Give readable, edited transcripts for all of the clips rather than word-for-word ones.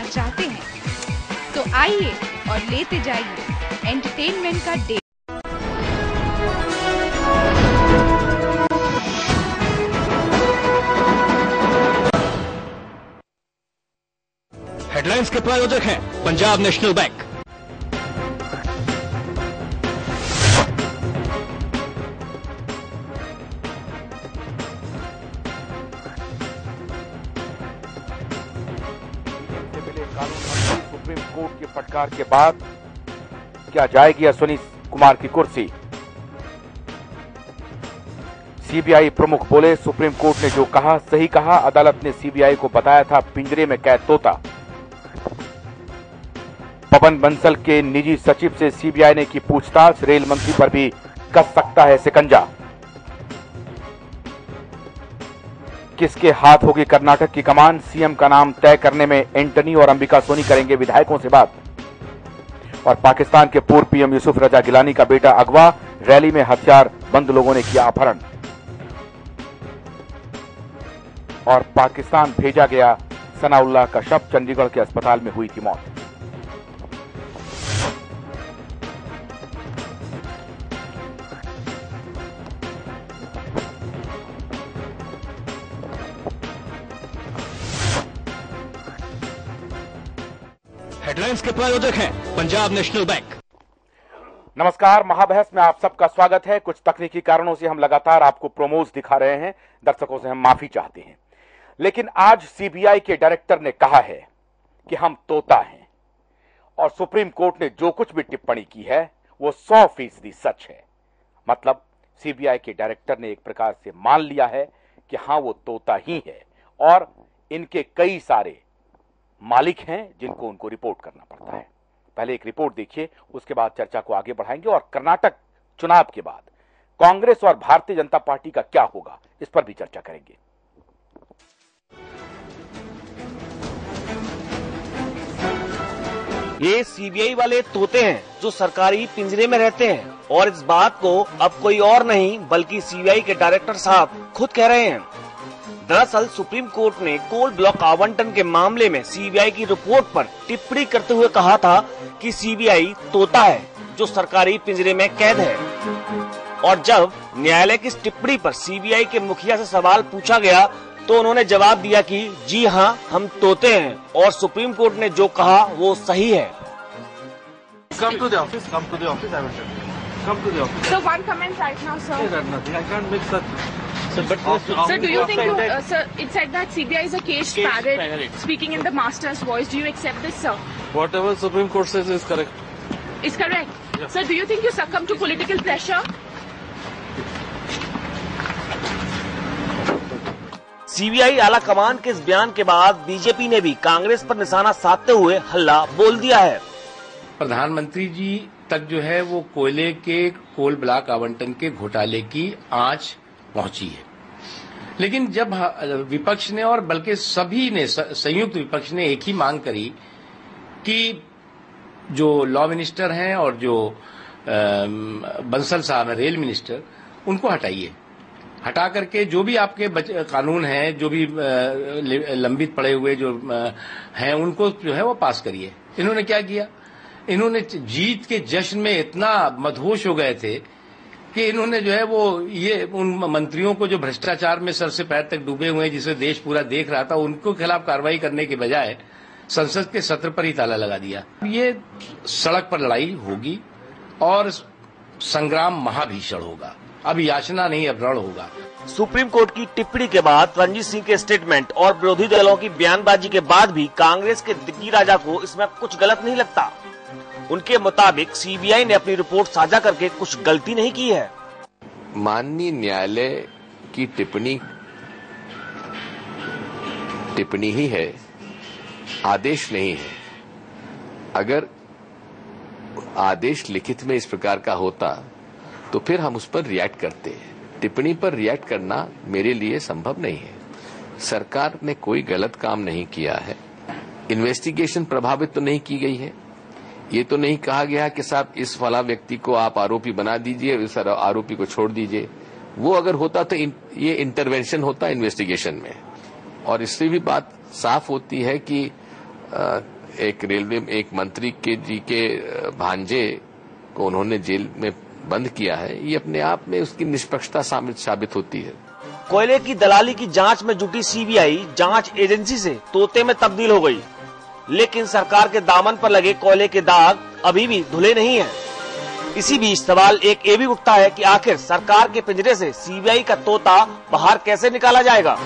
चाहते हैं तो आइए और लेते जाइए एंटरटेनमेंट का डे। हेडलाइंस के प्रायोजक हैं Punjab national bank. Supreme court की फटकार के बाद क्या जाएगी अश्विनी कुमार की कुर्सी? सीबीआई प्रमुख बोले, सुप्रीम कोर्ट ने जो कहा सही कहा। अदालत ने सीबीआई को बताया था पिंजरे में कैद तोता। पवन बंसल के निजी सचिव से सीबीआई ने की पूछताछ। रेल मंत्री पर भी कस सकता है शिकंजा। किसके हाथ होगी कर्नाटक की कमान? सीएम का नाम तय करने में एंटनी और अंबिका सोनी करेंगे विधायकों से बात। और पाकिस्तान के पूर्व पीएम यूसुफ रजा गिलानी का बेटा अगवा। रैली में हथियार बंद लोगों ने किया अपहरण। और पाकिस्तान भेजा गया सनाउल्लाह का शव। चंडीगढ़ के अस्पताल में हुई थी मौत। हेडलाइंस के प्रायोजक हैं पंजाब नेशनल बैंक। नमस्कार, महाबहस में आप सबका स्वागत है। कुछ तकनीकी कारणों से हम लगातार आपको प्रोमोज दिखा रहे हैं। दर्शकों से हम माफी चाहते हैं, लेकिन आज सीबीआई के डायरेक्टर ने कहा है कि हम तोता हैं और सुप्रीम कोर्ट ने जो कुछ भी टिप्पणी की है वो 100% सच है। मतलब सीबीआई के डायरेक्टर ने एक प्रकार से मान लिया है कि हां वो तोता ही है और इनके कई सारे मालिक हैं जिनको उनको रिपोर्ट करना पड़ता है। पहले एक रिपोर्ट देखिए, उसके बाद चर्चा को आगे बढ़ाएंगे। और कर्नाटक चुनाव के बाद कांग्रेस और भारतीय जनता पार्टी का क्या होगा, इस पर भी चर्चा करेंगे। ये सीबीआई वाले तोते हैं जो सरकारी पिंजरे में रहते हैं और इस बात को अब कोई और नहीं बल्कि सीबीआई के डायरेक्टर साहब खुद कह रहे हैं। दरअसल सुप्रीम कोर्ट ने कोल ब्लॉक आवंटन के मामले में सीबीआई की रिपोर्ट पर टिप्पणी करते हुए कहा था कि सीबीआई तोता है जो सरकारी पिंजरे में कैद है। और जब न्यायालय की इस टिप्पणी पर सीबीआई के मुखिया से सवाल पूछा गया तो उन्होंने जवाब दिया कि जी हां, हम तोते हैं और सुप्रीम कोर्ट ने जो कहा वो सही है। Come to the office. I will tell you. Come to the office. So one comment right now, sir. I got nothing. I can't make such. Sir, do you think sir, it said that CBI is a caged parrot speaking in the master's voice. Do you accept this, sir? Whatever Supreme Court says is correct. Is correct. Yeah. Sir, do you think you succumb to political pressure? CBI आला कमान के इस बयान के बाद BJP ने भी कांग्रेस पर निशाना साधते हुए हल्ला बोल दिया है। प्रधानमंत्री जी तक जो है वो कोयले के कोल ब्लॉक आवंटन के घोटाले की आंच पहुंची है, लेकिन जब विपक्ष ने और बल्कि सभी ने संयुक्त विपक्ष ने एक ही मांग करी कि जो लॉ मिनिस्टर हैं और जो बंसल साहब हैं रेल मिनिस्टर, उनको हटाइए। हटा करके जो भी आपके कानून हैं, जो भी लंबित पड़े हुए जो हैं, उनको जो है वो पास करिए। इन्होंने क्या किया? इन्होंने जीत के जश्न में इतना मदहोश हो गए थे कि इन्होंने जो है वो ये उन मंत्रियों को जो भ्रष्टाचार में सर से पैर तक डूबे हुए हैं, जिसे देश पूरा देख रहा था, उनको खिलाफ कार्रवाई करने के बजाय संसद के सत्र पर ही ताला लगा दिया। ये सड़क पर लड़ाई होगी और संग्राम महाभीषण होगा। अब याचना नहीं, अब रण होगा। सुप्रीम कोर्ट की टिप्पणी के बाद रणजीत सिंह के स्टेटमेंट और विरोधी दलों की बयानबाजी के बाद भी कांग्रेस के दिग्गी राजा को इसमें कुछ गलत नहीं लगता। उनके मुताबिक सीबीआई ने अपनी रिपोर्ट साझा करके कुछ गलती नहीं की है। माननीय न्यायालय की टिप्पणी ही है, आदेश नहीं है। अगर आदेश लिखित में इस प्रकार का होता तो फिर हम उस पर रिएक्ट करते हैं। टिप्पणी पर रिएक्ट करना मेरे लिए संभव नहीं है। सरकार ने कोई गलत काम नहीं किया है। इन्वेस्टिगेशन प्रभावित तो नहीं की गई है। ये तो नहीं कहा गया कि साहब इस वाला व्यक्ति को आप आरोपी बना दीजिए, इस आरोपी को छोड़ दीजिए। वो अगर होता तो ये इंटरवेंशन होता इन्वेस्टिगेशन में। और इससे भी बात साफ होती है कि एक रेलवे एक मंत्री के भांजे को उन्होंने जेल में बंद किया है, ये अपने आप में उसकी निष्पक्षता साबित होती है। कोयले की दलाली की जांच में जुटी सीबीआई जांच एजेंसी से तोते में तब्दील हो गई, लेकिन सरकार के दामन पर लगे कोयले के दाग अभी भी धुले नहीं हैं। इसी बीच सवाल एक ये भी उठता है कि आखिर सरकार के पिंजरे से सीबीआई का तोता बाहर कैसे निकाला जाएगा।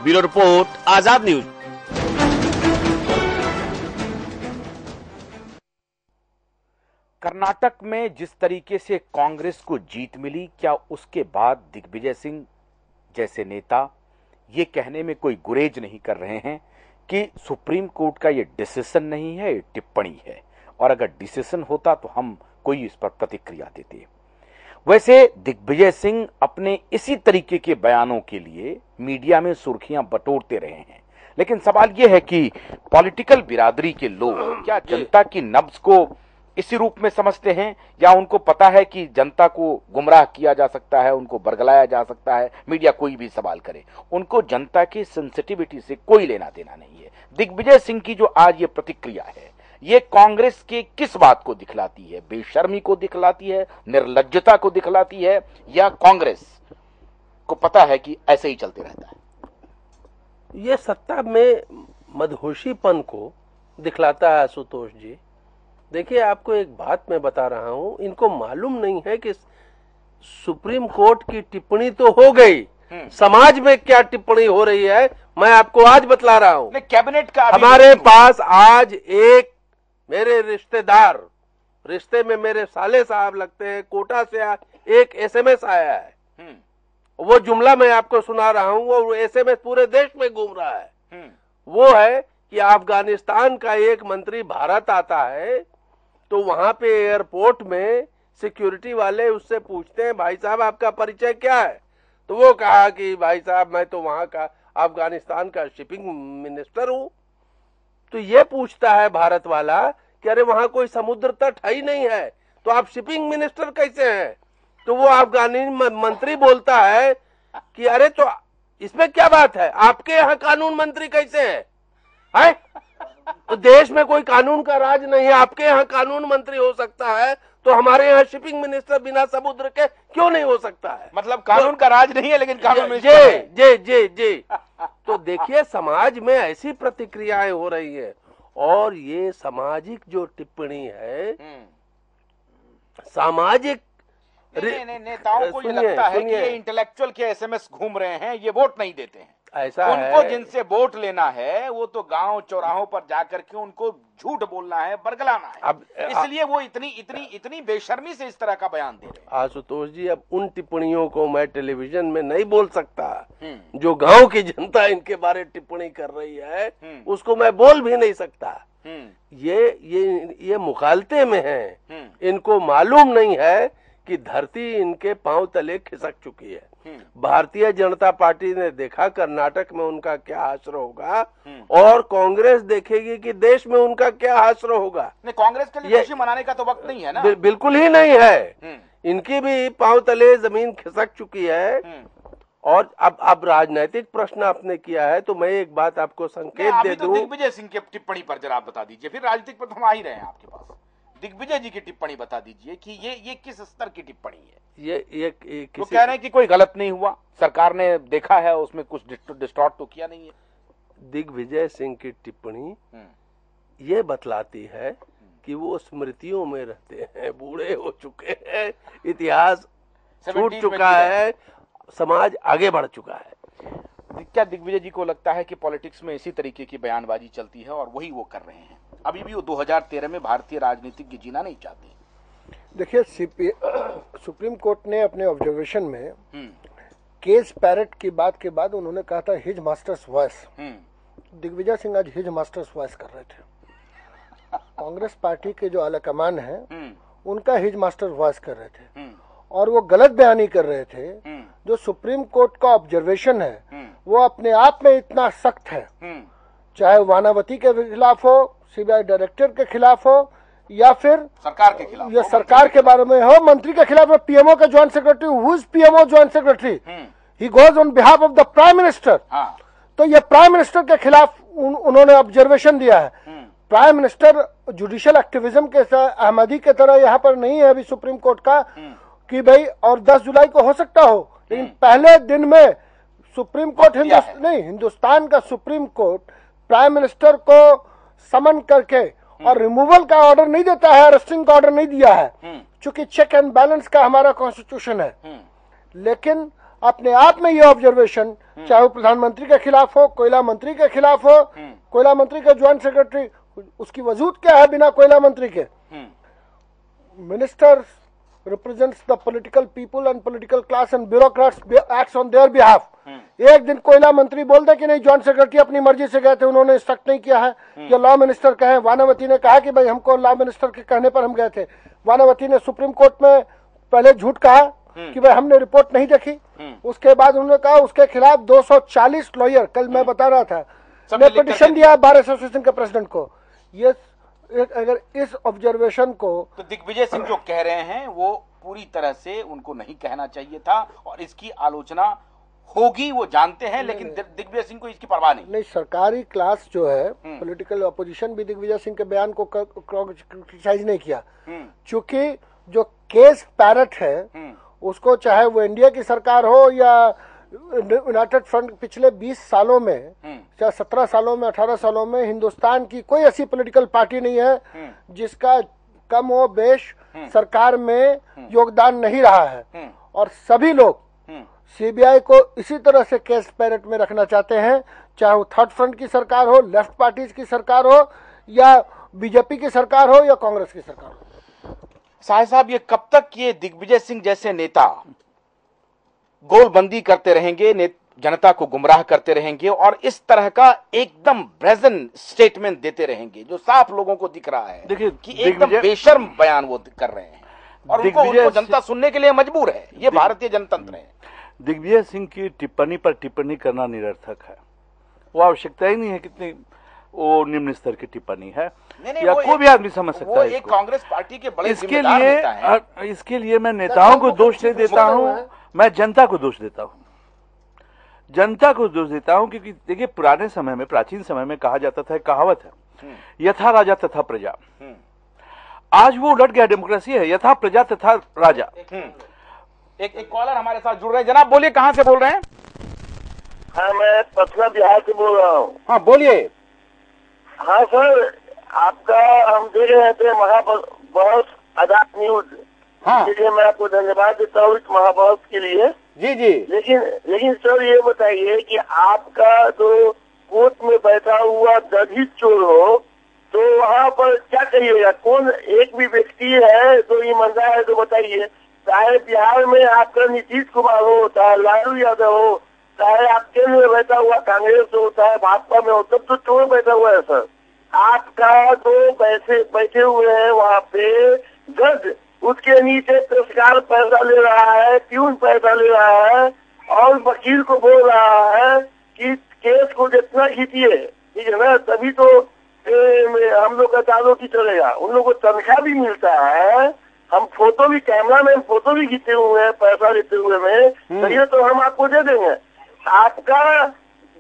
ब्यूरो रिपोर्ट, आजाद न्यूज। कर्नाटक में जिस तरीके से कांग्रेस को जीत मिली, क्या उसके बाद दिग्विजय सिंह जैसे नेता ये कहने में कोई गुरेज नहीं कर रहे हैं कि सुप्रीम कोर्ट का ये डिसीजन नहीं है, ये टिप्पणी है, और अगर डिसीजन होता तो हम कोई इस पर प्रतिक्रिया देते। वैसे दिग्विजय सिंह अपने इसी तरीके के बयानों के लिए मीडिया में सुर्खियां बटोरते रहे हैं, लेकिन सवाल यह है कि पॉलिटिकल बिरादरी के लोग क्या जनता की नब्ज को इसी रूप में समझते हैं, या उनको पता है कि जनता को गुमराह किया जा सकता है, उनको बरगलाया जा सकता है, मीडिया कोई भी सवाल करे, उनको जनता की सेंसिटिविटी से कोई लेना देना नहीं है। दिग्विजय सिंह की जो आज ये प्रतिक्रिया है, ये कांग्रेस के किस बात को दिखलाती है? बेशर्मी को दिखलाती है, निर्लज्जता को दिखलाती है, या कांग्रेस को पता है कि ऐसे ही चलते रहता है? ये सत्ता में मदहोशीपन को दिखलाता है आशुतोष जी। देखिए, आपको एक बात मैं बता रहा हूं, इनको मालूम नहीं है कि सुप्रीम कोर्ट की टिप्पणी तो हो गई, समाज में क्या टिप्पणी हो रही है मैं आपको आज बतला रहा हूं। कैबिनेट का हमारे पास आज एक मेरे रिश्तेदार, रिश्ते में मेरे साले साहब लगते हैं, कोटा से एक एसएमएस आया है। वो जुमला मैं आपको सुना रहा हूं, वो एसएमएस पूरे देश में घूम रहा है। वो है कि अफगानिस्तान का एक मंत्री भारत आता है तो वहां पे एयरपोर्ट में सिक्योरिटी वाले उससे पूछते हैं, भाई साहब आपका परिचय क्या है? तो वो कहा कि भाई साहब मैं तो वहां का अफगानिस्तान का शिपिंग मिनिस्टर हूं। तो ये पूछता है भारत वाला कि अरे वहां कोई समुद्र तट है ही नहीं है, तो आप शिपिंग मिनिस्टर कैसे हैं? तो वो अफगानी मंत्री बोलता है कि अरे तो इसमें क्या बात है, आपके यहाँ कानून मंत्री कैसे है? तो देश में कोई कानून का राज नहीं है, आपके यहाँ कानून मंत्री हो सकता है, तो हमारे यहाँ शिपिंग मिनिस्टर बिना समुद्र के क्यों नहीं हो सकता है? मतलब कानून का राज नहीं है, लेकिन कानून जी। तो देखिए, समाज में ऐसी प्रतिक्रियाएं हो रही है, और ये सामाजिक जो टिप्पणी है, सामाजिक नेताओं को ये लगता है कि ये इंटेलेक्चुअल के एसएमएस घूम रहे हैं, ये वोट नहीं देते हैं। ऐसा उनको है, जिनसे वोट लेना है वो तो गांव चौराहों पर जाकर के उनको झूठ बोलना है, बरगलाना है। अब इसलिए वो इतनी बेशर्मी से इस तरह का बयान दे रहे हैं। आशुतोष जी, अब उन टिप्पणियों को मैं टेलीविजन में नहीं बोल सकता, जो गांव की जनता इनके बारे टिप्पणी कर रही है उसको मैं बोल भी नहीं सकता। ये मुखालते में हैं, इनको मालूम नहीं है कि धरती इनके पांव तले खिसक चुकी है। भारतीय जनता पार्टी ने देखा कर्नाटक में उनका क्या हाशर होगा, और कांग्रेस देखेगी कि देश में उनका क्या हाशर होगा। कांग्रेस के लिए खुशी मनाने का तो वक्त नहीं है ना। बिल्कुल ही नहीं है, इनकी भी पांव तले जमीन खिसक चुकी है। और अब राजनीतिक प्रश्न आपने किया है, तो मैं एक बात आपको संकेत दे दूं। दिग्विजय सिंह की टिप्पणी पर जरा बता दीजिए, फिर राजनीतिक पर तो हम आ ही रहे हैं आपके पास। दिग्विजय जी की टिप्पणी बता दीजिए कि ये किस स्तर की टिप्पणी है? ये तो कह रहे हैं कि कोई गलत नहीं हुआ, सरकार ने देखा है, उसमें कुछ डिस्टॉर्ट तो किया नहीं है। दिग्विजय सिंह की टिप्पणी ये बतलाती है कि वो स्मृतियों में रहते हैं, बूढ़े हो चुके हैं, इतिहास छूट चुका है, समाज आगे बढ़ चुका है। क्या दिग्विजय जी को लगता है कि पॉलिटिक्स में इसी तरीके की बयानबाजी चलती है और वही वो कर रहे हैं? अभी भी वो 2013 में भारतीय राजनीति जीना नहीं चाहते। देखिए, सुप्रीम कोर्ट ने अपने ऑब्जर्वेशन में केस पैरेट की बात के बाद उन्होंने कहा था his master's voice. Digvijay Singh आज हिज मास्टर्स वॉइस कर रहे थे। कांग्रेस पार्टी के जो आलाकमान है उनका हिज मास्टर्स वॉइस कर रहे थे, और वो गलत बयानी कर रहे थे। जो सुप्रीम कोर्ट का ऑब्जर्वेशन है वो अपने आप में इतना सख्त है, चाहे वानावती के खिलाफ हो, सीबीआई डायरेक्टर के खिलाफ हो, या फिर सरकार के खिलाफ, या सरकार के बारे में हो, मंत्री के खिलाफ, पीएमओ का joint secretary, who is PMO joint secretary, he goes on behalf of the prime minister. तो ये प्राइम मिनिस्टर के खिलाफ उन्होंने ऑब्जर्वेशन दिया है। प्राइम मिनिस्टर जुडिशियल एक्टिविज्म के अहमदी के तरह यहाँ पर नहीं है अभी सुप्रीम कोर्ट का कि भाई और 10 जुलाई को हो सकता हो, लेकिन पहले दिन में सुप्रीम कोर्ट हिंदुस्तान का सुप्रीम कोर्ट प्राइम मिनिस्टर को समन करके और रिमूवल का ऑर्डर नहीं देता है, अरेस्टिंग का ऑर्डर नहीं दिया है, चूंकि चेक एंड बैलेंस का हमारा कॉन्स्टिट्यूशन है। लेकिन अपने आप में ये ऑब्जर्वेशन, चाहे वो प्रधानमंत्री के खिलाफ हो, कोयला मंत्री के खिलाफ हो, कोयला मंत्री का ज्वाइंट सेक्रेटरी, उसकी वजूद क्या है बिना कोयला मंत्री के? Minister represents the political people and political class and bureaucrats acts on their behalf। एक दिन कोयला मंत्री बोल दे कि नहीं जॉइंट सेक्रेटरी अपनी मर्जी से गए थे, उन्होंने इंस्ट्रक्ट नहीं किया है, या लॉ मिनिस्टर कहे, वानावती ने कहा कि भाई हमको लॉ मिनिस्टर के कहने पर हम गए थे, वानावती ने सुप्रीम कोर्ट में पहले झूठ कहा कि भाई हमने रिपोर्ट नहीं देखी, उसके बाद उन्होंने कहा उसके खिलाफ 240 लॉयर, कल मैं बता रहा था, ने पिटिशन दिया बार एसोसिएशन के प्रेसिडेंट को। ये अगर इस ऑब्जर्वेशन को तो दिग्विजय सिंह जो कह रहे हैं वो पूरी तरह से उनको नहीं कहना चाहिए था और इसकी आलोचना होगी, वो जानते हैं, लेकिन दिग्विजय सिंह को इसकी परवाह नहीं। सरकारी क्लास जो है, पॉलिटिकल अपोजिशन भी दिग्विजय सिंह के बयान को क्रिटिसाइज नहीं किया, क्योंकि जो केस पैरट है उसको, चाहे वो एनडीए की सरकार हो या यूनाइटेड फ्रंट, पिछले 20 सालों में, चाहे 17 सालों में, 18 सालों में हिंदुस्तान की कोई ऐसी पॉलिटिकल पार्टी नहीं है जिसका कम हो बेश सरकार में योगदान नहीं रहा है, और सभी लोग सीबीआई को इसी तरह से केस पैरेट में रखना चाहते हैं, चाहे वो थर्ड फ्रंट की सरकार हो, लेफ्ट पार्टीज की सरकार हो, या बीजेपी की सरकार हो, या कांग्रेस की सरकार हो। साहब, ये कब तक ये दिग्विजय सिंह जैसे नेता गोलबंदी करते रहेंगे, जनता को गुमराह करते रहेंगे और इस तरह का एकदम ब्रेजन स्टेटमेंट देते रहेंगे जो साफ लोगों को दिख रहा है? देखिए कि एकदम बेशर्म बयान वो कर रहे हैं और उनको जनता सुनने के लिए मजबूर है। ये भारतीय जनतंत्र है। दिग्विजय सिंह की टिप्पणी पर टिप्पणी करना निरर्थक है, वो आवश्यकता ही नहीं है कितनी वो निम्न स्तर की टिप्पणी है, या कोई भी आदमी समझ सकता है। एक कांग्रेस पार्टी के बड़े इसके लिए मैं नेताओं को दोष नहीं देता हूँ, मैं जनता को दोष देता हूँ, जनता को दोष देता हूँ। क्योंकि देखिए पुराने समय में, प्राचीन समय में कहा जाता था, कहावत है, यथा राजा तथा प्रजा। आज वो उलट गया, डेमोक्रेसी है, यथा प्रजा तथा राजा। एक कॉलर हमारे साथ जुड़ रहे हैं। जनाब बोलिए, कहाँ से बोल रहे हैं? हाँ, मैं पटना बिहार से बोल रहा हूँ। हाँ बोलिए। हाँ सर, आपका हम देख रहे थे महाबहस आजाद न्यूज। हाँ, इसलिए मैं आपको धन्यवाद देता हूँ इस महाबहस के लिए। जी जी। लेकिन सर ये बताइए कि आपका जो कोर्ट में बैठा हुआ दलित चोर हो, तो वहाँ पर क्या कहिएगा? कौन एक भी व्यक्ति है जो ईमानदार है तो बताइए। चाहे बिहार में आपका नीतीश कुमार हो, चाहे लालू यादव हो, चाहे आप केंद्र में बैठा हुआ कांग्रेस हो, चाहे भाजपा में हो, तब तो चोर बैठा हुआ है सर। आपका जो बैठे हुए हैं वहाँ पे जज, उसके नीचे पेशकार पैसा ले रहा है, प्यून पैसा ले रहा है, और वकील को बोल रहा है कि केस को जितना खींचिए, ठीक है ना, तभी तो हम लोग का चारों की चलेगा। उन लोगों को तनख्वाह भी मिलता है, हम फोटो भी, कैमरा में फोटो भी खींचे हुए हैं पैसा लेते हुए में, तो तो हम आपको दे देंगे। आपका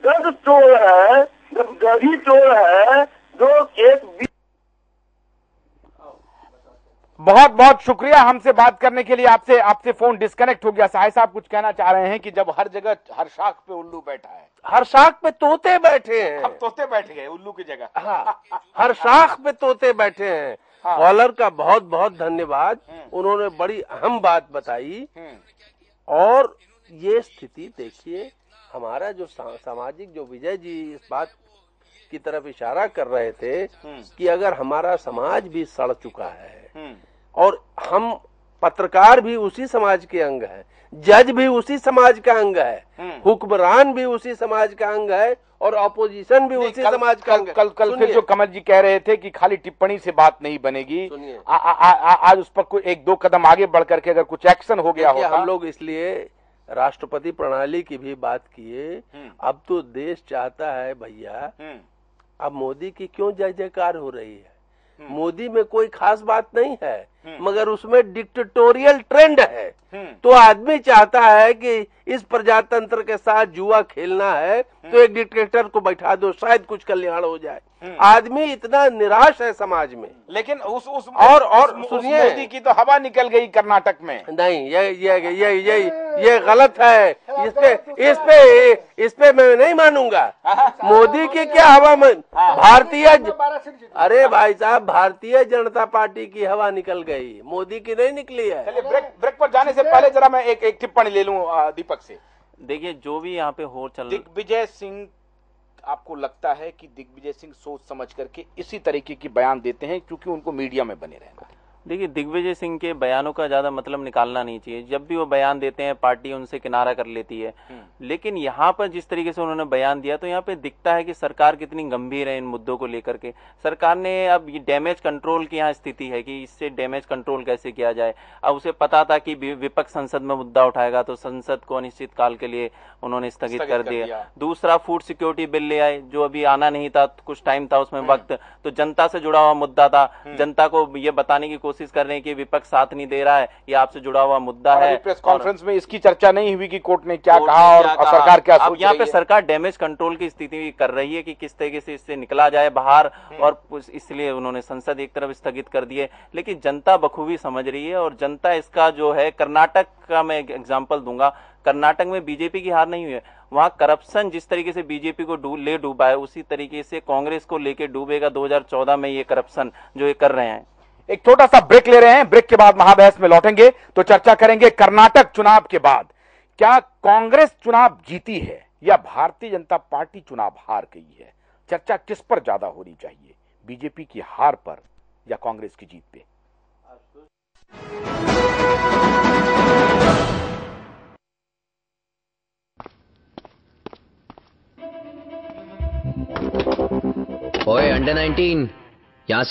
जज चोर है, गधी चोर है, जो केस। बहुत बहुत शुक्रिया हमसे बात करने के लिए। आपसे फोन डिस्कनेक्ट हो गया। साहब कुछ कहना चाह रहे हैं कि जब हर जगह हर शाख पे उल्लू बैठा है, हर शाख पे तोते बैठे हैं। अब तोते बैठ गए उल्लू की जगह। हाँ, हर शाख पे तोते बैठे हैं। हाँ। कॉलर का बहुत बहुत धन्यवाद, उन्होंने बड़ी अहम बात बताई। और ये स्थिति देखिए, हमारा जो सामाजिक, जो विजय जी इस बात की तरफ इशारा कर रहे थे कि अगर हमारा समाज भी सड़ चुका है और हम पत्रकार भी उसी समाज के अंग है, जज भी उसी समाज का अंग है, हुक्मरान भी उसी समाज का अंग है, और ऑपोजिशन भी उसी समाज का अंग है। कल फिर जो कमल जी कह रहे थे कि खाली टिप्पणी से बात नहीं बनेगी, आज उस पर कोई 1-2 कदम आगे बढ़ करके अगर कुछ एक्शन हो गया होगा। हम लोग इसलिए राष्ट्रपति प्रणाली की भी बात किए। अब तो देश चाहता है भैया, अब मोदी की क्यों जय जयकार हो रही है? मोदी में कोई खास बात नहीं है, मगर उसमें डिक्टेटोरियल ट्रेंड है। तो आदमी चाहता है कि इस प्रजातंत्र के साथ जुआ खेलना है तो एक डिक्टेटर को बैठा दो, शायद कुछ कल्याण हो जाए। आदमी इतना निराश है समाज में। लेकिन उस सुनिए, मोदी की तो हवा निकल गई कर्नाटक में। नहीं, ये गलत है। इस पे मैं नहीं मानूंगा। मोदी की क्या हवा में अरे भाई साहब, भारतीय जनता पार्टी की हवा निकल गई, मोदी की नहीं निकली है। चलिए ब्रेक पर जाने से पहले जरा मैं एक टिप्पणी ले लूं दीपक से। देखिए, जो भी यहाँ पे हो चल, दिग्विजय सिंह, आपको लगता है कि दिग्विजय सिंह सोच समझ करके इसी तरीके की बयान देते हैं क्योंकि उनको मीडिया में बने रहना है? देखिए, दिग्विजय सिंह के बयानों का ज्यादा मतलब निकालना नहीं चाहिए। जब भी वो बयान देते हैं पार्टी उनसे किनारा कर लेती है। लेकिन यहाँ पर जिस तरीके से उन्होंने बयान दिया तो यहाँ पे दिखता है कि सरकार कितनी गंभीर है इन मुद्दों को लेकर के। सरकार ने अब ये डैमेज कंट्रोल की यहाँ स्थिति है कि इससे डैमेज कंट्रोल कैसे किया जाए। अब उसे पता था कि विपक्ष संसद में मुद्दा उठाएगा तो संसद को अनिश्चित काल के लिए उन्होंने स्थगित कर दिया। दूसरा, फूड सिक्योरिटी बिल ले आए जो अभी आना नहीं था, कुछ टाइम था उसमें वक्त, तो जनता से जुड़ा हुआ मुद्दा था। जनता को ये बताने की कोशिश कर रहे हैं कि विपक्ष साथ नहीं दे रहा है, ये आपसे जुड़ा हुआ मुद्दा है। प्रेस कॉन्फ्रेंस में इसकी चर्चा नहीं हुई कि कोर्ट ने क्या कहा और सरकार क्या सोच रही है। यहाँ पे सरकार डैमेज कंट्रोल की स्थिति कर रही है कि किस तरीके से इससे निकला जाए बाहर, और इसलिए उन्होंने संसद एक तरफ स्थगित कर दी है। लेकिन जनता बखूबी समझ रही है और जनता इसका जो है, कर्नाटक का मैं एग्जाम्पल दूंगा। कर्नाटक में बीजेपी की हार नहीं हुई है, वहां करप्शन जिस तरीके से बीजेपी को डूबा है उसी तरीके से कांग्रेस को लेके डूबेगा 2014 में ये करप्शन जो ये कर रहे हैं। एक छोटा सा ब्रेक ले रहे हैं, ब्रेक के बाद महाबहस में लौटेंगे तो चर्चा करेंगे कर्नाटक चुनाव के बाद क्या कांग्रेस चुनाव जीती है या भारतीय जनता पार्टी चुनाव हार गई है। चर्चा किस पर ज्यादा होनी चाहिए, बीजेपी की हार पर या कांग्रेस की जीत पे। ओए अंडर 19 यहाँ से